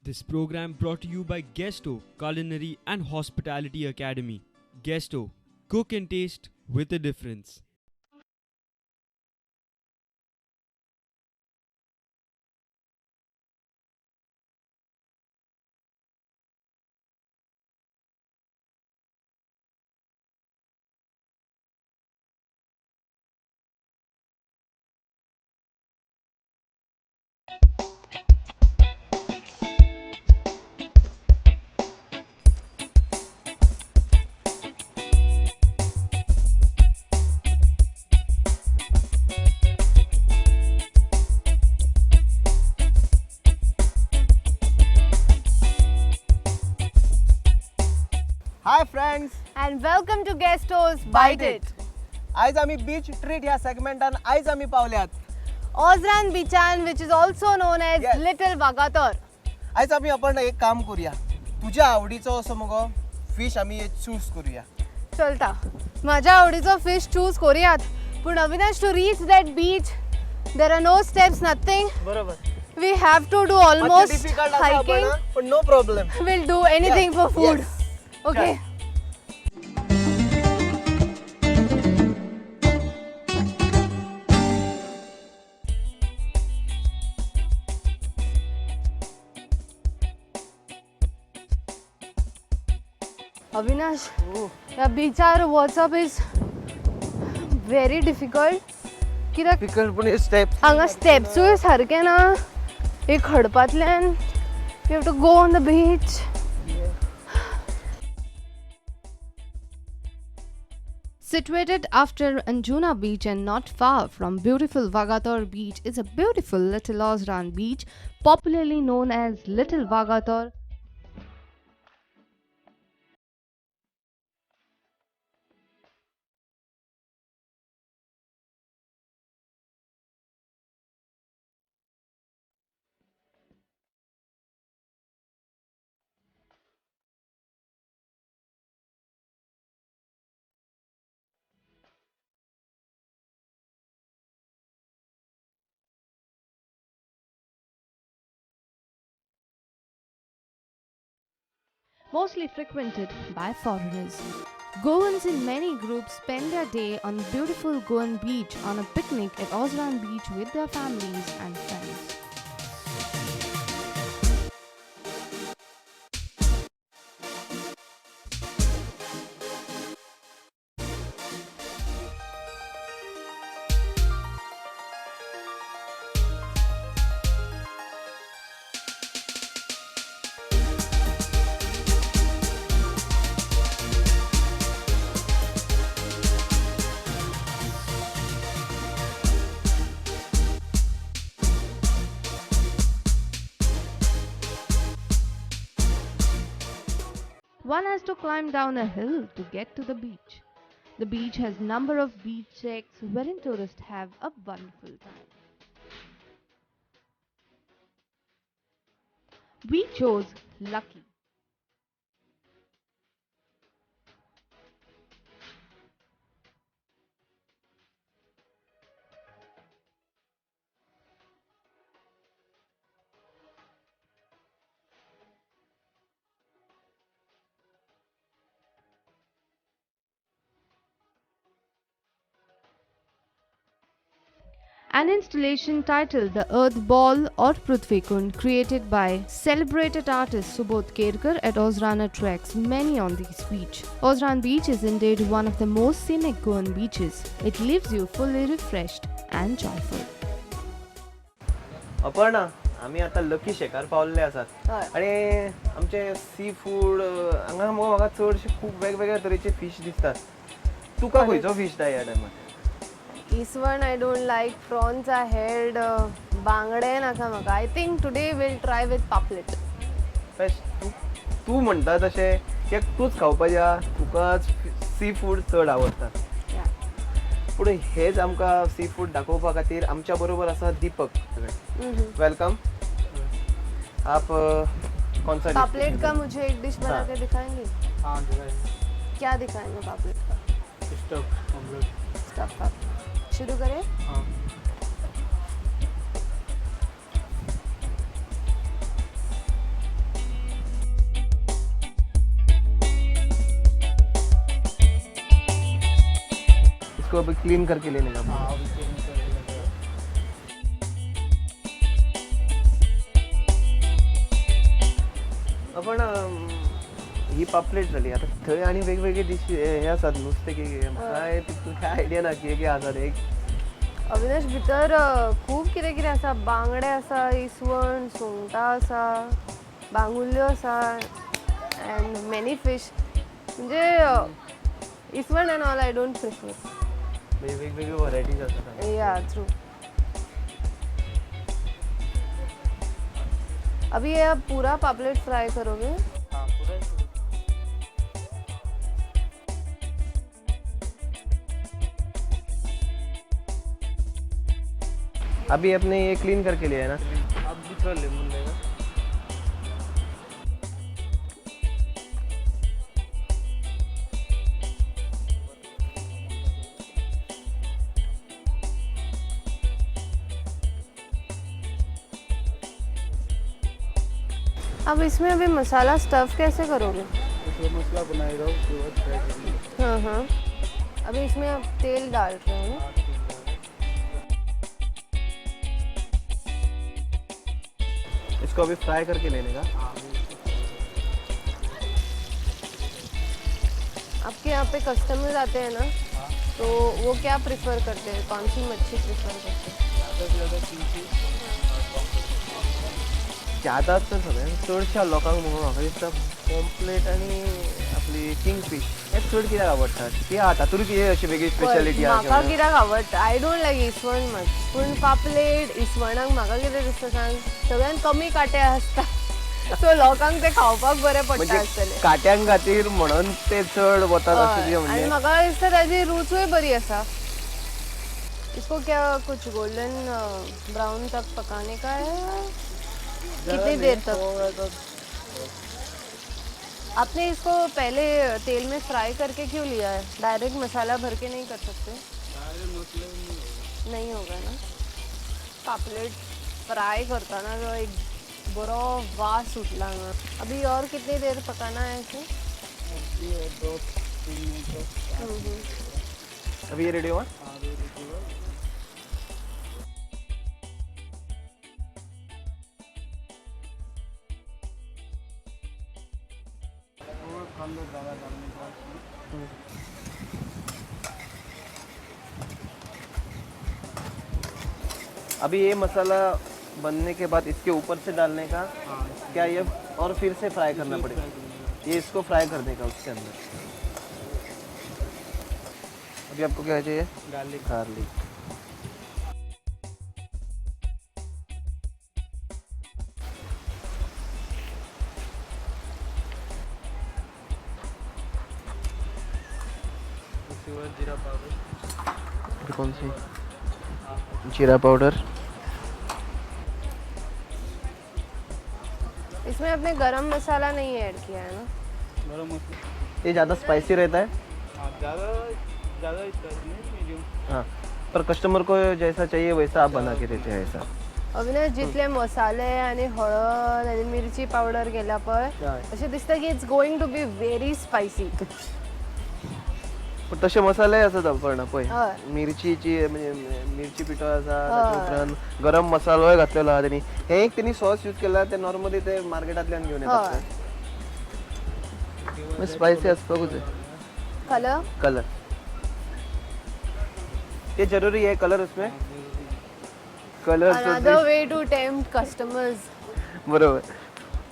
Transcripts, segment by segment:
This program brought to you by Guesto Culinary and Hospitality Academy. Guesto, cook and taste with a difference. Hi friends, And welcome to Guesto's Bite It. आयज आमी beach treat ह्या सेगमेंटान आयज आमी पावल्यात. Ozran Bichan, which is also known as Yes. Little Vagator. आयज आमी आपण एक काम करूया. तुझ्या आवडीचो असो मगो फिश आमी चूज करूया. चलता माझ्या आवडीचो फिश चूज करूयात. पण Avinash, to reach that beach, there are no steps, nothing. बरोबर. We have to do almost difficult आसा hiking. पण no problem. We'll do anything Yes, for food. yes. Okay. Avinash, या बीचार वचप इज व्हेरी डिफिकल्ट. कित्याक difficult पण step. हांगा स्टेप्सूय सारके ना. एक खडपांतल्यान you have to go on the beach. Situated after Anjuna Beach and not far from beautiful Vagator Beach is a beautiful Little Ozran Beach, popularly known as Little Vagator. Mostly frequented by foreigners. Goans in many groups spend their day on beautiful Goan beach on a picnic at Ozran Beach with their families and friends. One has to climb down a hill to get to the beach. The beach has number of beach shacks wherein tourists have a wonderful time. We chose Lucky. An installation titled The Earth Ball or Prithvi Kund, created by celebrated artist Subodh Kerkar at Ozran, attracts many on this beach. Ozran Beach is indeed one of the most scenic Goan beaches. It leaves you fully refreshed and joyful. Aparna, आमी आता lucky शेकार पावल्ले आसात. आणि आमचे sea food हांगा मगो म्हाका चडशे खूब वेगवेगळ्या तरेचे फिश दिसतात. तुका खंयचो फिश जाय ह्या टायमार? Iswan, I don't like prawns ahead. Bangde naka maka. I think today we'll try with paplet. तू म्हणता तशें की तूच खावपाच्या, तुकाच सी फूड चड आवडटा. पूण हेच आमकां सी फूड दाखोवपा खातीर आमच्या बरोबर आसा दीपक. वेलकम. आप कौन सा पापलेट का मुझे एक डिश बना के दिखाएंगे? हाँ दिखाएंगे. क्या दिखाएंगे पापलेट का? Stuff omelette. स्टफ का. शुरू करें? हाँ. इसको अभी क्लीन करके लेने का. हाँ अभी clean करके लगेगा. आपण ही पापलेट झाली आता थंय आणि वेगवेगळे डिश हे आसात नुस्तें की काय तुका आयडिया ना की आसात एक अविनाश भितर खूब कितें कितें आसा बांगडे आसा इसवण सुंगटां आसा बांगुल्ल्यो आसा अँड मेनी फिश म्हणजे इसवण end all I don't prefer वेगवेगळे व्हरायटीज आसात. या ट्रू. अभी ये आप पूरा पापलेट फ्राई करोगे? हाँ पूरा ही. अभी अपने ये क्लीन करके लिया है ना. अब भी थोड़ा लेमन लेगा. अब इसमें अभी मसाला स्टफ कैसे करोगे? इसमें मसाला बनाएगा उसके बाद फ्राई करेंगे. हाँ हाँ. अभी इसमें आप तेल डाल रहे हो ना? इसको अभी फ्राई करके लेने का. आपके यहाँ पे कस्टमर्स आते हैं ना, तो वो क्या प्रिफर करते हैं, कौन सी मच्छी प्रिफर करते हैं? ज़्यादा से ज़्यादा सीखी. ज्यादा तर सगळ्यांत चडशा लोकांक म्हणून म्हाका दिसता पॉम्पलेट आनी आपली किंगफीश हे चड कित्याक आवडटात ती तातूंत कितें अशी वेगळी स्पेशालिटी म्हाका आसा कित्याक आवडटा, आय डोंट लायक इसवण मच, पूण पापलेट इसवणाक म्हाका कितें दिसता सांग, सगळ्यान कमी कांटे आसता सो लोकांक ते खावपाक बरें पडटा म्हणजे आसतलें. काट्यांक खातीर म्हणून ते चड वतात अशें आनी म्हणजे म्हाका दिसता ताजी रूचूय बरी आसा. इसको क्या कुछ गोल्डन ब्राउन तक पकाने का है? कितनी देर तक? आपने इसको पहले तेल में फ्राई करके क्यों लिया है? डायरेक्ट मसाला भर के नहीं कर सकते? नहीं होगा ना. पापलेट फ्राई करताना जो एक बरो वास सुटला ना. अभी और कितनी देर पकाना है इसे? 2-3 मिनट. अभी ये रेडी हुआ. अभी ये मसाला बनने के बाद इसके ऊपर से डालने का क्या ये और फिर से फ्राई करना पड़ेगा? ये इसको फ्राई करने का उसके अंदर. अभी आपको क्या चाहिए? गार्लिक. गार्लिक. उसके बाद जीरा पाउडर. कौन सी? जीरा पाउडर. इसमें आपने गरम मसाला नहीं ऐड किया है ना? गरम मसाला. ये ज़्यादा स्पाइसी रहता है. हाँ ज़्यादा इसका नहीं मीडियम. हाँ पर कस्टमर को जैसा चाहिए वैसा आप बना के देते हैं ऐसा. अविनाश जितले मसाले आणि हळद आणि मिरची पावडर केला पळय हय. अशें दिसता की it's going to be very spicy. पण तसे मसाले असतात पण पळय हय. मिरचीची म्हणजे मिरची पिठो आसा ताच्या उपरांत गरम मसालोय घातलेलो आहा त्यांनी. हे एक त्यांनी सॉस यूज केला ते नॉर्मली ते मार्केटांतल्यान घेऊन येतात. स्पाइसी आसपाकूच जाय. कलर कलर ये जरूरी है कलर उसमें. Colour another way to tempt customers. बरोबर.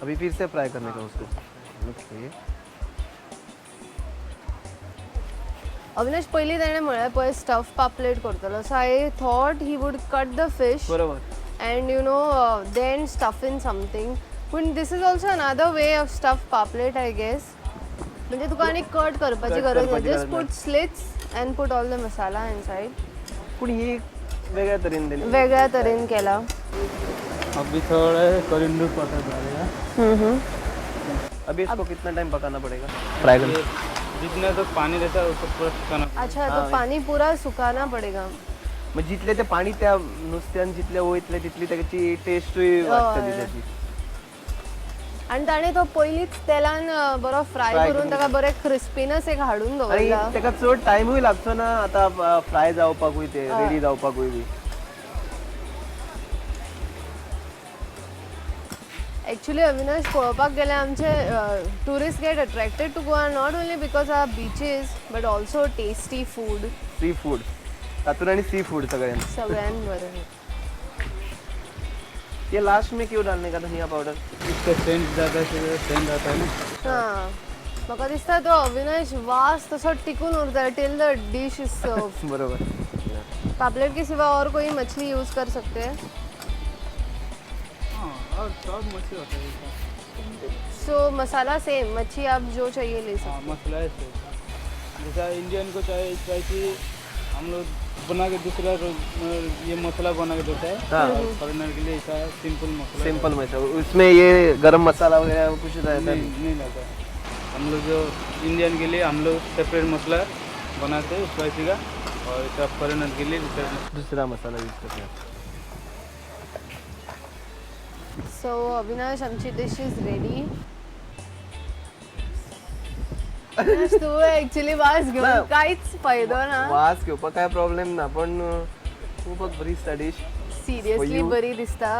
अभी फिर से फ्राई करने का उसको. ओके. अविनाश पयलीं ताणें म्हळ्यार पळय स्टफ पापलेट करतलो so I thought he would cut the fish बरोबर. and you know then stuff in something. पण this is also another way of stuff paplet I guess. म्हणजे तुका आनी कट करपाची गरज ना. Just put slits and put all the masala inside. पण ही वेगळ्या तरेन दिली. वेगळ्या तरेन केला. अभी थोड़ा कोरिएंडर पाउडर डालेगा. अभी इसको कितना टाइम पकाना पड़ेगा? फ्राई करना. जितना तो पानी रहता है उसको पूरा सुखाना. अच्छा तो पानी पूरा सुखाना पडेगा. मग जितले ते पाणी त्या नुस्त्यान जितले वयतले तितली त्याची टेस्टूय वाडटली त्याची. आणि ताणे तो पयलींच तेलान बरो फ्राय Fry करून करून ताका बरे क्रिस्पीनस एक हाडून आणि दवरला त्याका चड टायमूय लागचो ना आता फ्राय जावपाकूय ते हय. रेडी जावपाकूय बी एक्चुअली अविनाश पळोवपाक गेल्यार आमचे tourist get attracted to Goa not only because of beaches but also tasty food sea food तातून आणि सी फूड सगळ्यांत सगळ्यान बरें ये लास्ट में क्यों डालने का धनिया पाउडर इसका सेंट ज़्यादा से सेंट आता है ना. हां म्हाका दिसता तो अविनाश वास तसो टिकून उरता टिल द डिश इज सर्व बरोबर पापलेट के सिवा और कोई मछली यूज कर सकते हैं हाँ, और सब मछली होता है इसका. सो मसाला सेम मच्छी आप जो चाहिए ले सकते हाँ, मसाला है सेम. जैसा इंडियन को चाहिए स्पाइसी हम लोग बना के दूसरा ये मसाला बना के देता है. हाँ. और फॉरेनर के लिए ऐसा सिंपल मसाला सिंपल मसाला उसमें ये गरम मसाला वगैरह कुछ रहता है नहीं रहता है. हम लोग जो इंडियन के लिए हम लोग सेपरेट मसाला बनाते हैं स्पाइसी का, और ऐसा फॉरेनर के लिए दूसरा मसाला यूज करते हैं सो अविनाश आमची डिश इज रेडी तू ऍक्च्युली वास घेऊन ना. काहीच फायदो ना वास घेवपाक काय प्रॉब्लेम ना पण खूपच बरी दिसता डिश सिरियसली you. बरी दिसता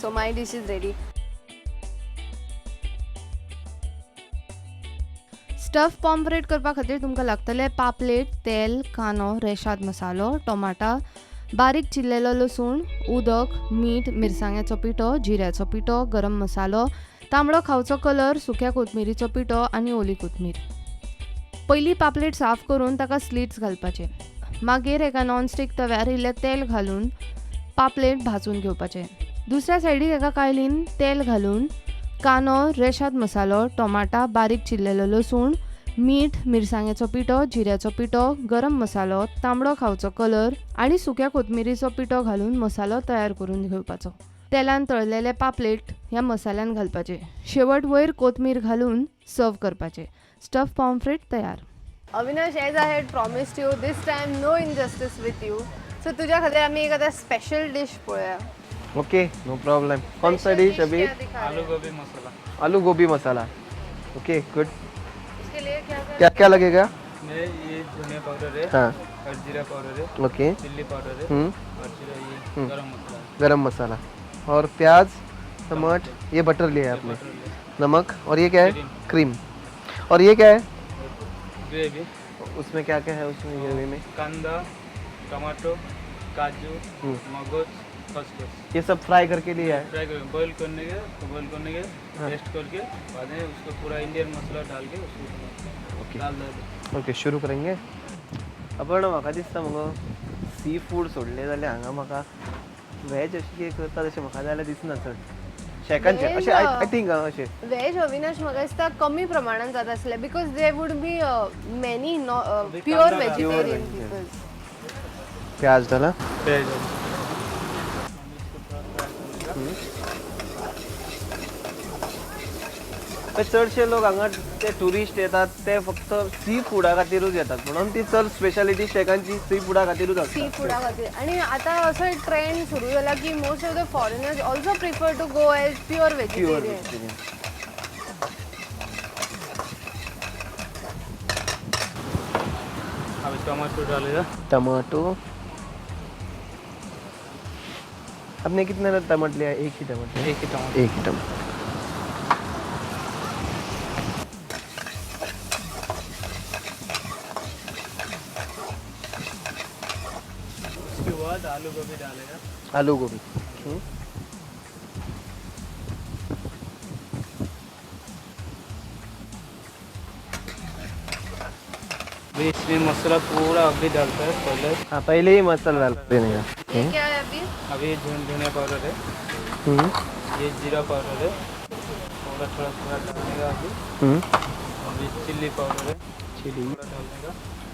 so my dish is ready stuff pomfret करपा खातीर तुमकां लागतले पापलेट तेल कांदो रेशाद मसालो टोमाटा बारीक चिल्लेलो लसूण उदक मीठ मिरसांग्याचो पिठो जिऱ्याचो पिठो गरम मसालो तांबडो खावचो कलर सुक्या कोथमिरीचो पिठो आनी ओली कोथमीर पयलीं पापलेट साफ करून ताका स्लिट्स घालपाचे मागीर एका नॉनस्टिक तव्यार इल्लें तेल घालून पापलेट भाजून घेवपाचे दुसऱ्या सायडीक एका कायलीन तेल घालून कांदो रेशाद मसालो टोमाटा बारीक चिल्लेलो लसूण मीठ मिरसांगेचो पिठो जिऱ्याचो पिठो गरम मसालो तांबडो खावचो कलर आनी सुक्या कोथमिरीचो पिठो घालून मसालो तयार करून घेवपाचो तेलान तळलेले पापलेट ह्या मसाल्यान घालपाचे शेवट वयर कोथमीर घालून सर्व करपाचे स्टफ पॉम्फ्रेट तयार Avinash as I had promised you this time no injustice with you so तुझ्या खातीर आमी एक आतां स्पेशल डिश पळोवया ओके नो प्रॉब्लम कौन सा डिश अभी आलू गोभी मसाला. आलू गोभी मसाला ओके गुड इसके लिए क्या क्या क्या लगेगा ये धनिया पाउडर है हाँ और जीरा पाउडर है, ओके चिल्ली पाउडर है और जीरा ये गरम मसाला है. गरम मसाला और प्याज टमाटर ये बटर लिया है आपने बटर ले. नमक और ये क्या है क्रीम और ये क्या है ग्रेवी उसमें क्या क्या है उसमें ग्रेवी में कांदा टमाटो काजू मगज खसखस ये सब फ्राई करके लिया है फ्राई कर बॉईल करने के पेस्ट करके बाद में उसको पूरा इंडियन मसाला डाल के उसको ओके डाल दे. ओके शुरू करेंगे आपण म्हाका दिसता मगो सी फूड सोडले जाल्यार हांगा म्हाका वेज अशी कितें करता तशें म्हाका जाल्यार दिसना चड शेकांचे Veg, अशें आय थिंक अशें वेज अविनाश म्हाका दिसता कमी प्रमाणात जाता आसले because they would be many pure vegetarian people प्याज डाला तर चडशे लोक हांगा ते टुरिस्ट येतात ते फक्त सी फुडा खातीरूच येतात म्हणून ती चड स्पेशालिटी शेकांची सी फुडा खातीरूच आसता सी फुडा खातीर आणि आता असो एक ट्रेंड सुरू जाला की most of the foreigners also prefer to go as pure pure vegetarian अभी टमाटो डालेगा. टमाटो आपने कितने टमाटर लिया एक ही टमाटर एक ही टमाटर. एक ही टमाटर उसके बाद आलू गोभी डालेगा. आलू गोभी अभी इसमें मसाला पूरा अभी डालता है पहले. हाँ पहले ही मसाला डाल देने का ये क्या है अभी अभी धनिया पाउडर है, ये जीरा पाउडर है, थोड़ा थोड़ा थोड़ा डालने का अभी. अभी चिल्ली पाउडर है, चिली थोड़ा डालने का.